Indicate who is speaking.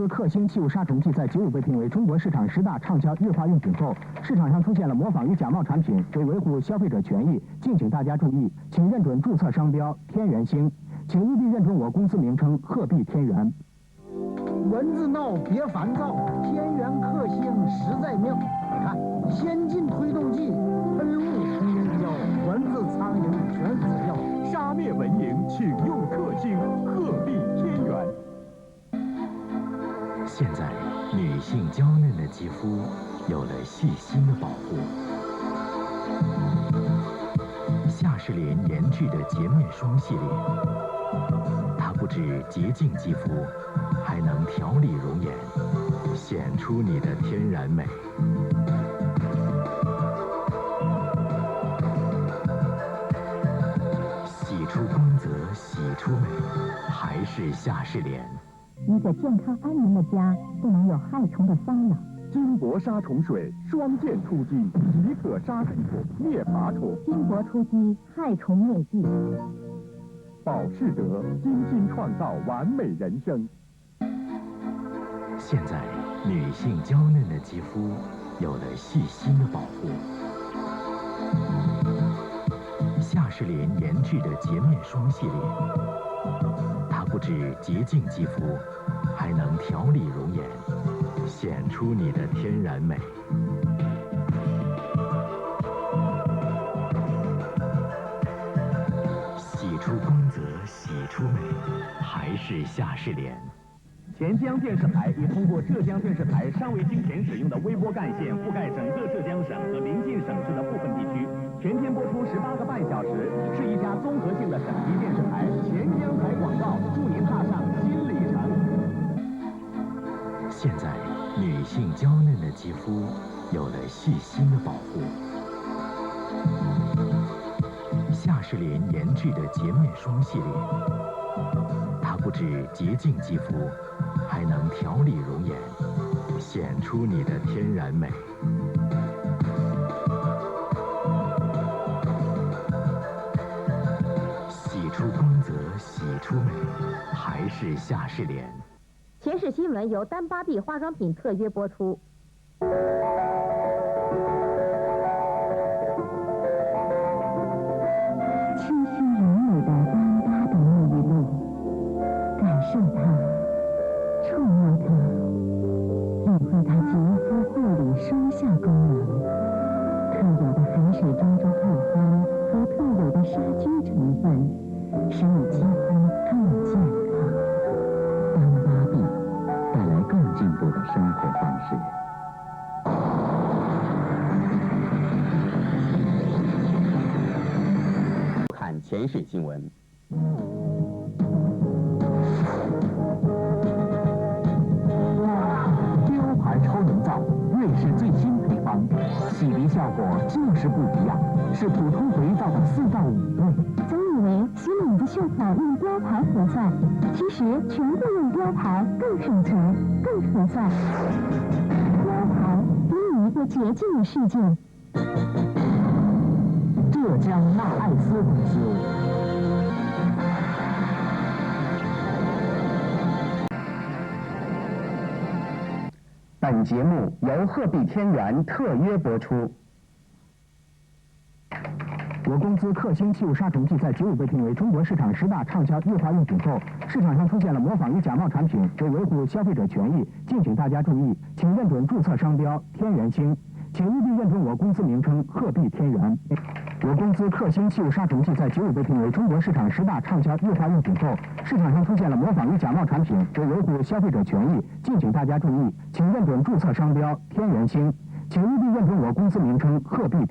Speaker 1: 司克星器物杀虫剂在95被评为中国市场10大畅销日化用品后，市场上出现了模仿与假冒产品，为维护消费者权益，敬请大家注意，请认准注册商标天元星，请务必认准我公司名称鹤壁天元。
Speaker 2: 蚊子闹别烦躁，天元克星实在妙。你看，先进推动剂，喷雾通烟胶，蚊子苍蝇全死掉。
Speaker 3: 杀灭蚊蝇，请用克星鹤壁天元。
Speaker 4: 现在，女性娇嫩的肌肤有了细心的保护。夏士林研制的洁面霜系列，它不止洁净肌肤，还能调理容颜，显出你的天然美。洗出光泽，洗出美，还是夏士莲。
Speaker 5: 一个健康安宁的家，不能有害虫的骚扰。
Speaker 3: 金箔杀虫水双剑出击，即可杀害虫、灭爬虫。
Speaker 5: 金箔出击，害虫灭迹。
Speaker 3: 保湿德精心创造完美人生。
Speaker 4: 现在，女性娇嫩的肌肤有了细心的保护。夏士林研制的洁面霜系列，它不止洁净肌肤，还能调理容颜，显出你的天然美。洗出光泽，洗出美，还是夏士莲。
Speaker 3: 钱江电视台已通过浙江电视台尚未经填使用的微波干线覆盖整个浙江省和邻近省市的部分地区，全天播出18个半小时，是一家综合性的省级电视台。钱江台广告，祝您踏上新里程。
Speaker 4: 现在，女性娇嫩的肌肤有了细心的保护。夏士林研制的洁面霜系列，它不止洁净肌肤，还能调理容颜，显出你的天然美。洗出光泽，洗出美，还是夏士莲。
Speaker 5: 前世新闻由丹巴碧化妆品特约播出。清新柔美的丹巴碧沐浴露，感受它，触摸它，领会它洁肤护理双效功能。特有的海水珍珠配方和特有的杀菌成分，使你肌肤更健康。
Speaker 6: 丹巴碧带来更进步的生活方式。看前世新闻。
Speaker 1: 雕牌超人皂，瑞士最新配方，洗涤效果就是不一样，是普通肥皂的4到5倍。
Speaker 5: 总以为洗脸的秀才用雕牌合算，其实全部用雕牌更省钱、更合算。雕牌给你一个洁净的世界。
Speaker 1: 浙江纳爱斯公司。本节目由鹤壁天元特约播出。我公司克星器物杀虫剂在95被评为中国市场10大畅销日化用品后，市场上出现了模仿与假冒产品，为维护消费者权益，敬请大家注意，请认准注册商标天元星，请务必认准我公司名称鹤壁天元。我公司克星器物杀虫剂在95被评为中国市场10大畅销日化用品后，市场上出现了模仿与假冒产品，为维护消费者权益，敬请大家注意，请认准注册商标天元星，请务必认准我公司名称鹤壁。